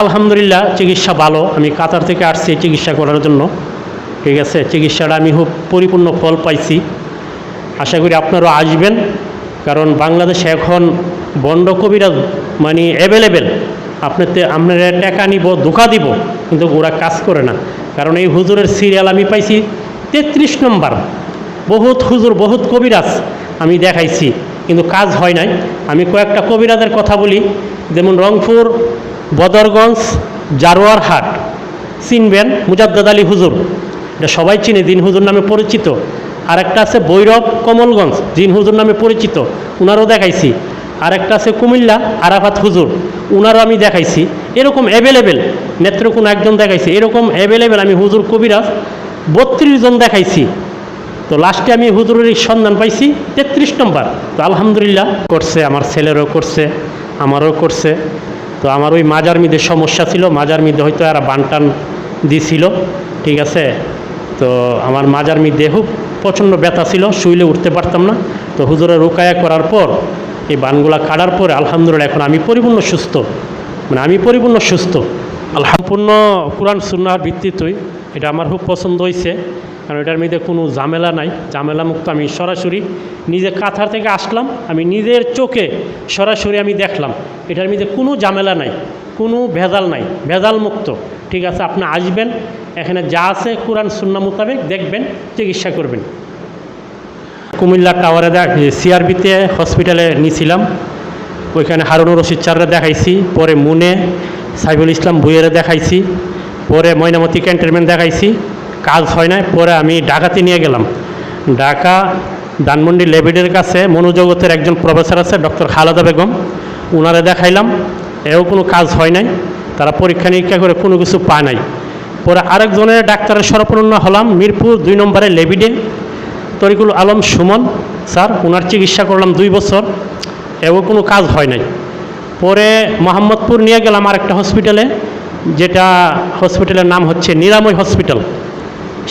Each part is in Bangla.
আলহামদুলিল্লাহ চিকিৎসা ভালো। আমি কাতার থেকে আসছি চিকিৎসা করার জন্য, ঠিক আছে। চিকিৎসাটা আমি খুব পরিপূর্ণ ফল পাইছি। আশা করি আপনারাও আসবেন, কারণ বাংলাদেশে এখন বন্ড কবিরাজ মানে অ্যাভেলেবেল। আপনারা টাকা নিব, ধোঁকা দিব, কিন্তু ওরা কাজ করে না। কারণ এই হুজুরের সিরিয়াল আমি পাইছি 33 নম্বর। বহুত হুজুর, বহুত কবিরাজ আমি দেখাইছি, কিন্তু কাজ হয় নাই। আমি কয়েকটা কবিরাজের কথা বলি, যেমন রংপুর, বদরগঞ্জ, জারোয়ার হাট চিনবেন, মুজাদ্দেদ আলী হুজুর, এটা সবাই চিনে, দিন হুজুর নামে পরিচিত। আর একটা আছে ভৈরব কমলগঞ্জ, দিন হুজুর নামে পরিচিত, উনারও দেখাইছি। আর একটা আছে কুমিল্লা আরাফাত হুজুর, উনারও আমি দেখাইছি। এরকম অ্যাভেলেবেল, নেত্রকোনা একজন দেখাইছি, এরকম অ্যাভেলেবেল আমি হুজুর কবিরাজ 32 জন দেখাইছি। তো লাস্টে আমি হুজুরের সন্ধান পাইছি 33 নম্বর। তো আলহামদুলিল্লাহ করছে, আমার ছেলেরও করছে, আমারও করছে। তো আমার ওই মাজার মিদে সমস্যা ছিল, মাজার মিদে হয়তো এরা বানটান দিছিল, ঠিক আছে। তো আমার মাজার মিদে খুব প্রচণ্ড ব্যথা ছিল, শুইলে উঠতে পারতাম না। তো হুজুরের রুকায়া করার পর, এই বানগুলা কাটার পরে আলহামদুলিল্লাহ এখন আমি পরিপূর্ণ সুস্থ, মানে আমি পরিপূর্ণ সুস্থ। সম্পূর্ণ কোরআন সুন্নাহর ভিত্তিতেই এটা আমার খুব পছন্দ হয়েছে, কারণ এটার মধ্যে কোনো ঝামেলা নাই, ঝামেলা মুক্ত। আমি সরাসরি নিজে কাতার থেকে আসলাম, আমি নিজের চোখে সরাসরি আমি দেখলাম এটার মধ্যে কোনো ঝামেলা নাই, কোনো ভেজাল নাই, ভেজাল মুক্ত, ঠিক আছে। আপনি আসবেন, এখানে যা আছে কোরআন সুন্নাহ মোতাবেক দেখবেন, চিকিৎসা করবেন। কুমিল্লা টাওয়ারে সিআরবিতে হসপিটালে নিয়েছিলাম, ওইখানে হারুনুর রশিদ চাররে দেখাইছি, পরে মুনে সাইফুল ইসলাম ভুইয়েরে দেখাইছি, পরে ময়নামতি ক্যান্টনমেন্ট দেখাইছি, কাজ হয় না। পরে আমি ঢাকাতে নিয়ে গেলাম, ঢাকা ধানমন্ডি লেবিডের কাছে মনোজগতের একজন প্রফেসর আছে, ডক্টর খালেদা বেগম, ওনারে দেখাইলাম, এও কোনো কাজ হয় নাই। তারা পরীক্ষা নিরীক্ষা করে কোনো কিছু পায় নাই। পরে আরেকজনের ডাক্তারের শরণাপন্ন হলাম মিরপুর 2 নম্বরে লেবিডে, তরিকুল আলম সুমন স্যার, ওনার চিকিৎসা করলাম 2 বছর, এও কোনো কাজ হয় নাই। পরে মোহাম্মদপুর নিয়ে গেলাম আরেকটা হসপিটালে, যেটা হসপিটালের নাম হচ্ছে নিরাময় হসপিটাল।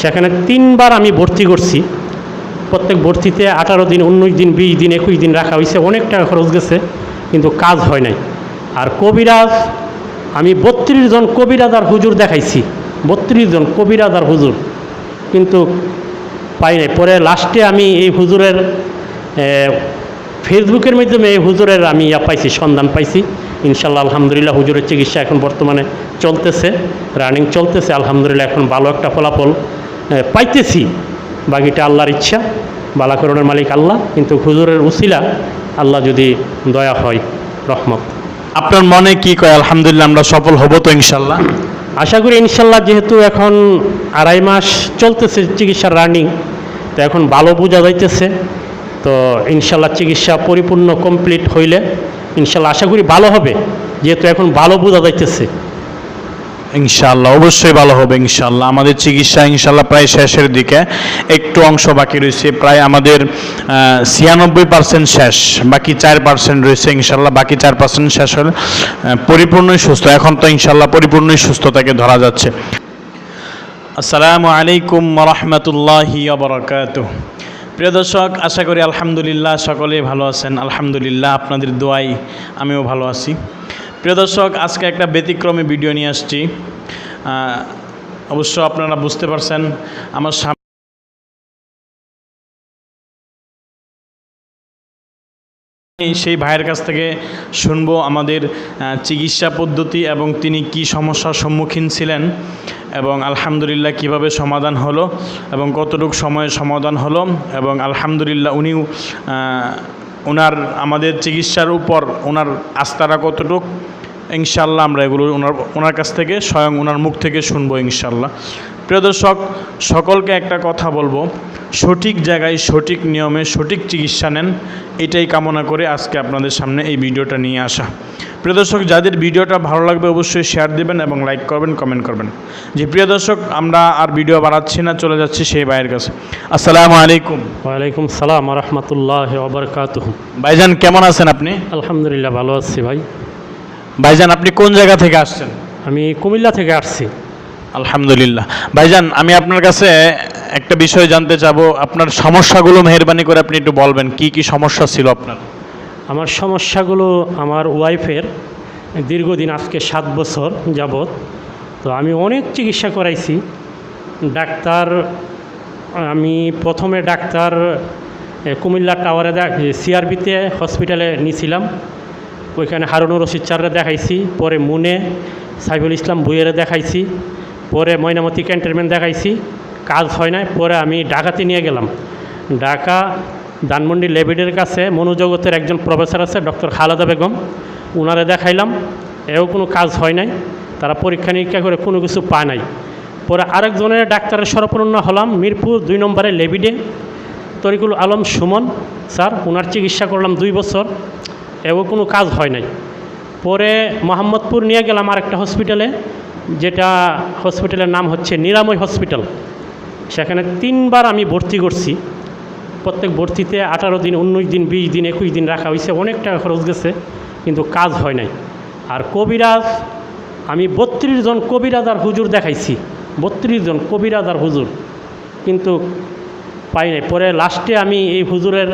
সেখানে 3 বার আমি ভর্তি করছি, প্রত্যেক ভর্তিতে 18 দিন, 19 দিন, 20 দিন, 21 দিন রাখা হয়েছে, অনেক টাকা খরচ গেছে, কিন্তু কাজ হয় নাই। আর কবিরাজ আমি 32 জন কবিরাজ আর হুজুর দেখাইছি, 32 জন কবিরাজ আর হুজুর, কিন্তু পাই নাই। পরে লাস্টে আমি এই হুজুরের ফেসবুকের মাধ্যমে এই হুজুরের আমি পাইছি, সন্ধান পাইছি। ইনশাল্লাহ আলহামদুলিল্লাহ হুজুরের চিকিৎসা এখন বর্তমানে চলতেছে, রানিং চলতেছে। আলহামদুলিল্লাহ এখন ভালো একটা ফলাফল পাইতেছি। বাকিটা আল্লাহর ইচ্ছা, বালাকরণের মালিক আল্লাহ, কিন্তু হুজুরের উসিলা আল্লাহ যদি দয়া হয়, রহমত। আপনার মনে কি কয়? আলহামদুলিল্লাহ আমরা সফল হব তো ইনশাল্লাহ? আশা করি ইনশাল্লাহ, যেহেতু এখন 2.5 মাস চলতেছে চিকিৎসার রানিং, তো এখন ভালো বোঝা যাইতেছে। তো ইনশাল্লাহ চিকিৎসা পরিপূর্ণ কমপ্লিট হইলে ইনশাল্লাহ আশা করি ভালো হবে, যেহেতু এখন ভালো বোঝা যাইতেছে। ইনশাআল্লাহ অবশ্যই ভালো হবে ইনশাআল্লাহ। আমাদের চিকিৎসা ইনশাআল্লাহ প্রায় শেষের দিকে, একটু অংশ বাকি রয়েছে, প্রায় আমাদের 96% শেষ, বাকি 4% রয়েছে ইনশাআল্লাহ। বাকি 4% শেষ হলে পরিপূর্ণই সুস্থ। এখন তো ইনশাআল্লাহ পরিপূর্ণই সুস্থতাকে ধরা যাচ্ছে। আসসালামু আলাইকুম ওয়া রাহমাতুল্লাহি ওয়া বারাকাতুহু। প্রিয় দর্শক, আশা করি আলহামদুলিল্লাহ সকলেই ভালো আছেন। আলহামদুলিল্লাহ আপনাদের দোয়ায় আমিও ভালো আছি। প্রিয় দর্শক, আজকে একটা ব্যতিক্রমী ভিডিও নিয়ে আসছি। অবশ্য আপনারা বুঝতে পারছেন, আমার সেই ভাইয়ের কাছ থেকে শুনবো আমাদের চিকিৎসা পদ্ধতি এবং তিনি কি সমস্যার সম্মুখীন ছিলেন এবং আলহামদুলিল্লাহ কিভাবে সমাধান হলো এবং কতটুকু সময়ে সমাধান হলো, এবং আলহামদুলিল্লাহ উনিও ওনার আমাদের চিকিৎসার উপর ওনার আস্থাটা কতটুকু, ইনশাআল্লাহ আমরা এগুলো ওনার কাছ থেকে স্বয়ং ওনার মুখ থেকে শুনবো ইনশাআল্লাহ। প্রিয় দর্শক, সকলকে একটা কথা বলবো, সঠিক জায়গায় সঠিক নিয়মে সঠিক চিকিৎসা নেন, এটাই কামনা করে আজকে আপনাদের সামনে এই ভিডিওটা নিয়ে আসা। প্রিয় দর্শক, যাদের ভিডিওটা ভালো লাগবে অবশ্যই শেয়ার দেবেন এবং লাইক করবেন, কমেন্ট করবেন। যে প্রিয় দর্শক, আমরা আর ভিডিও বাড়াচ্ছি না, চলে যাচ্ছি সেই ভাইয়ের কাছে। আসসালামু আলাইকুম। ওয়ালাইকুম সালাম ওয়া রাহমাতুল্লাহি ওয়া বারাকাতুহু। ভাইজান কেমন আছেন আপনি? আলহামদুলিল্লাহ ভালো আছি ভাই। ভাইজান আপনি কোন জায়গা থেকে আসছেন? আমি কুমিল্লা থেকে আসছি। আলহামদুলিল্লাহ। ভাইজান আমি আপনার কাছে একটা বিষয় জানতে চাবো, আপনার সমস্যাগুলো মেহেরবানি করে আপনি একটু বলবেন, কি কি সমস্যা ছিল আপনার? আমার সমস্যাগুলো, আমার ওয়াইফের দীর্ঘদিন আজকে 7 বছর যাবৎ। তো আমি অনেক চিকিৎসা করাইছি। ডাক্তার আমি প্রথমে ডাক্তার কুমিল্লা টাওয়ারে সিআরবিতে হসপিটালে নিয়েছিলাম। ওইখানে হারুনুর রশিদ চাররে দেখাইছি, পরে মুনে সাইফুল ইসলাম ভুইয়েরে দেখাইছি, পরে ময়নামতি ক্যান্টনমেন্ট দেখাইছি, কাজ হয় না। পরে আমি ঢাকাতে নিয়ে গেলাম। ঢাকা ধানমন্ডি লেবিডের কাছে মনোজগতের একজন প্রফেসর আছে, ডক্টর খালেদা বেগম, ওনারে দেখাইলাম, এও কোনো কাজ হয় নাই। তারা পরীক্ষা নিরীক্ষা করে কোনো কিছু পায় নাই। পরে আরেকজনের ডাক্তারের শরণাপন্ন হলাম মিরপুর 2 নম্বরে লেবিডে, তরিকুল আলম সুমন স্যার, ওনার চিকিৎসা করলাম 2 বছর, এও কোনো কাজ হয় নাই। পরে মোহাম্মদপুর নিয়ে গেলাম আরেকটা হসপিটালে, যেটা হসপিটালের নাম হচ্ছে নিরাময় হসপিটাল। সেখানে 3বার আমি ভর্তি করছি। প্রত্যেক ভর্তিতে 18 দিন, 19 দিন, 20 দিন, 21 দিন রাখা হয়েছে, অনেক টাকা খরচ গেছে, কিন্তু কাজ হয় নাই। আর কবিরাজ আমি 32 জন কবিরাজ আর হুজুর দেখাইছি, 32 জন কবিরাজ আর হুজুর, কিন্তু পাই নাই। পরে লাস্টে আমি এই হুজুরের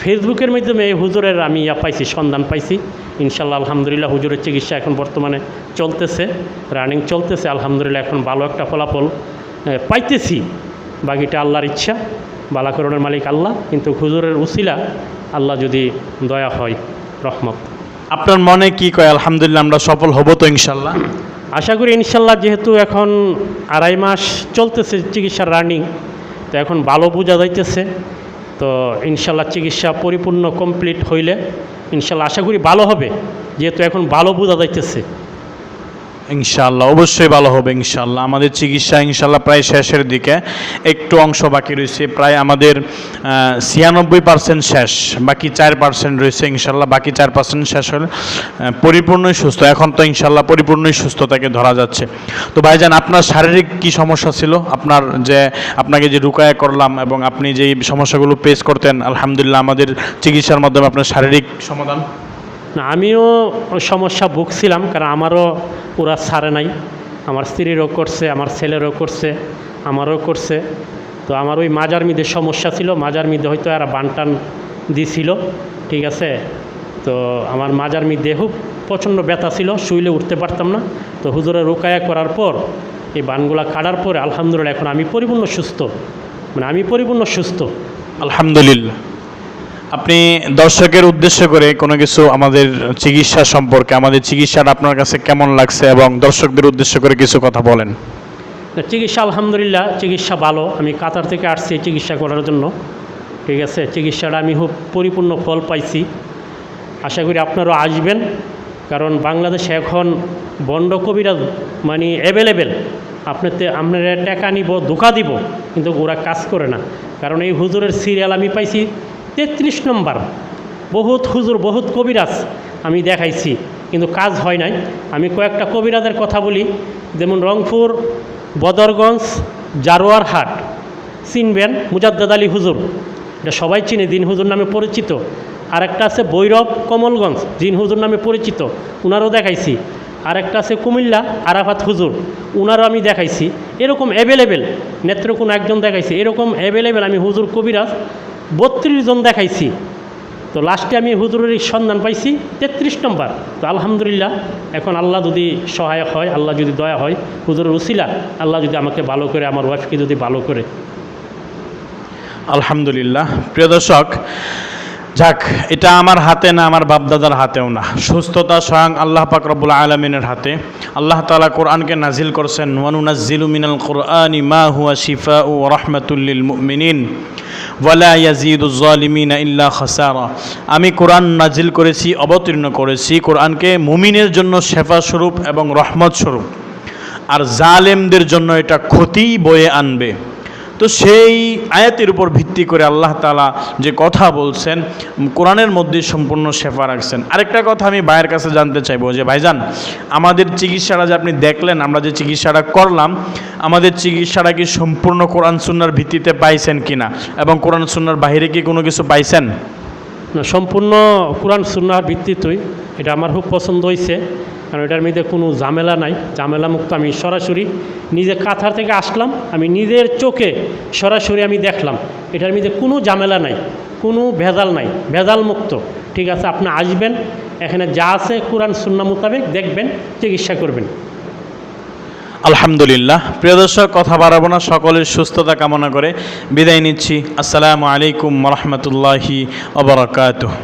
ফেসবুকের মাধ্যমে এই হুজুরের আমি পাইছি, সন্ধান পাইছি। ইনশাল্লাহ আলহামদুলিল্লাহ হুজুরের চিকিৎসা এখন বর্তমানে চলতেছে, রানিং চলতেছে। আলহামদুলিল্লাহ এখন ভালো একটা ফলাফল পাইতেছি। বাকিটা আল্লাহর ইচ্ছা, বালাকরণের মালিক আল্লাহ, কিন্তু হুজুরের উসিলা আল্লাহ যদি দয়া হয়, রহমত। আপনার মনে কি কয় আলহামদুলিল্লাহ আমরা সফল হব তো ইনশাল্লাহ? আশা করি ইনশাল্লাহ, যেহেতু এখন 2.5 মাস চলতেছে চিকিৎসার রানিং, তো এখন ভালো বোঝা যাইতেছে। তো ইনশাল্লাহ চিকিৎসা পরিপূর্ণ কমপ্লিট হইলে ইনশাল্লাহ আশা করি ভালো হবে, যেহেতু এখন ভালো বোঝা যাইতেছে। ইনশাআল্লাহ অবশ্যই ভালো হবে ইনশাআল্লাহ। আমাদের চিকিৎসা ইনশাআল্লাহ প্রায় শেষের দিকে, একটু অংশ বাকি রয়েছে। প্রায় আমাদের 96% শেষ, বাকি 4% রয়েছে ইনশাআল্লাহ। বাকি 4% শেষ হলে পরিপূর্ণই সুস্থ। এখন তো ইনশাআল্লাহ পরিপূর্ণই সুস্থতাকে ধরা যাচ্ছে। তো ভাইজান, আপনার শারীরিক কি সমস্যা ছিল? আপনাকে যে রুকায়া করলাম এবং আপনি যেই সমস্যাগুলো পেশ করতেন, আলহামদুলিল্লাহ আমাদের চিকিৎসার মাধ্যমে আপনার শারীরিক সমাধান। না, আমিও সমস্যা ভুগছিলাম, কারণ আমারও পুরা ছাড়ে নাই। আমার স্ত্রীরও করছে, আমার ছেলেরও করছে, আমারও করছে। তো আমার ওই মাজার মিদে সমস্যা ছিল, মাজার মিদে হয়তো এরা বানটান দিছিল, ঠিক আছে। তো আমার মাজার মিদে খুব প্রচণ্ড ব্যথা ছিল, শুইলে উঠতে পারতাম না। তো হুজুরের রুকায়া করার পর, এই বানগুলা কাটার পরে আলহামদুলিল্লাহ এখন আমি পরিপূর্ণ সুস্থ, মানে আমি পরিপূর্ণ সুস্থ আলহামদুলিল্লাহ। আপনি দর্শকের উদ্দেশ্য করে কোনো কিছু আমাদের চিকিৎসা সম্পর্কে, আমাদের চিকিৎসাটা আপনার কাছে কেমন লাগছে, এবং দর্শকদের উদ্দেশ্য করে কিছু কথা বলেন। চিকিৎসা আলহামদুলিল্লাহ, চিকিৎসা ভালো। আমি কাতার থেকে আসছি চিকিৎসা করার জন্য, ঠিক আছে। চিকিৎসাটা আমি খুব পরিপূর্ণ ফল পাইছি। আশা করি আপনারাও আসবেন, কারণ বাংলাদেশে এখন বন্ড কবিরাজ মানে অ্যাভেলেবেল। আপনারা টাকা নিব, ধোঁকা দিব, কিন্তু ওরা কাজ করে না। কারণ এই হুজুরের সিরিয়াল আমি পাইছি 33 নম্বর। বহুত হুজুর, বহুত কবিরাজ আমি দেখাইছি, কিন্তু কাজ হয় নাই। আমি কয়েকটা কবিরাজের কথা বলি, যেমন রংপুর বদরগঞ্জ জারোয়ার হাট চিনবেন, মুজাদ্দেদ আলী হুজুর, এটা সবাই চিনে, দিন হুজুর নামে পরিচিত। আরেকটা আছে ভৈরব কমলগঞ্জ, দিন হুজুর নামে পরিচিত, উনারও দেখাইছি। আরেকটা আছে কুমিল্লা আরাফাত হুজুর, উনারও আমি দেখাইছি। এরকম অ্যাভেলেবেল, নেত্রকোনা একজন দেখাইছি, এরকম অ্যাভেলেবেল আমি হুজুর কবিরাজ 32 জন দেখাইছি। তো লাস্টে আমি হুজুরের সন্ধান পাইছি 33 নম্বর। তো আলহামদুলিল্লাহ, এখন আল্লাহ যদি সহায়ক হয়, আল্লাহ যদি দয়া হয়, হুজুরের উসিলা আল্লাহ যদি আমাকে ভালো করে, আমার ওয়াইফকে যদি ভালো করে। আলহামদুলিল্লাহ। প্রিয় দর্শক, যাক, এটা আমার হাতে না, আমার বাপদাদার হাতেও না। সুস্থতা স্বয়ং আল্লাহ পাক রব্বুল আলামিনের হাতে। আল্লাহ তাআলা কোরআনকে নাজিল করছেন, ওয়া নুনাজ্জিলু মিনাল কুরআনি মা হুয়া শিফাউ ওয়া রাহমাতুল লিল মুমিনিন ওয়া লা ইয়াজিদুজ জালিমিনা ইল্লা খাসারা। আমি কোরআন নাজিল করেছি, অবতীর্ণ করেছি কোরআনকে মুমিনের জন্য শেফা স্বরূপ এবং রহমত স্বরূপ, আর জালেমদের জন্য এটা ক্ষতি বয়ে আনবে। তো সেই আয়াতের উপর ভিত্তি করে আল্লাহ তাআলা যে কথা বলছেন, কোরআনের মধ্যে সম্পূর্ণ শেফা রাখছেন। আরেকটা কথা আমি ভাইয়ের কাছে জানতে চাইবো যে ভাইজান, আমাদের চিকিৎসাটা যে আপনি দেখলেন, আমরা যে চিকিৎসাটা করলাম, আমাদের চিকিৎসাটা কি সম্পূর্ণ কোরআন সুন্নাহর ভিত্তিতে পাইছেন কিনা, এবং কোরআন সুন্নাহর বাইরে কি কোনো কিছু পাইছেন? না, সম্পূর্ণ কোরআন সুন্নাহর ভিত্তিতেই। এটা আমার খুব পছন্দ হয়েছে, কারণ এটার মধ্যে কোনো ঝামেলা নাই, ঝামেলা মুক্ত। আমি সরাসরি নিজে কাতার থেকে আসলাম, আমি নিজের চোখে সরাসরি আমি দেখলাম, এটার মধ্যে কোনো ঝামেলা নাই, কোনো ভেজাল নাই, ভেজাল মুক্ত। ঠিক আছে, আপনি আসবেন, এখানে যা আছে কোরআন সুন্নাহ মোতাবেক দেখবেন, চিকিৎসা করবেন। আলহামদুলিল্লাহ। প্রিয় দর্শক, কথা বাড়াবো না, সকলের সুস্থতা কামনা করে বিদায় নিচ্ছি। আসসালামু আলাইকুম ওয়া রাহমাতুল্লাহি ওয়া বারাকাতুহু।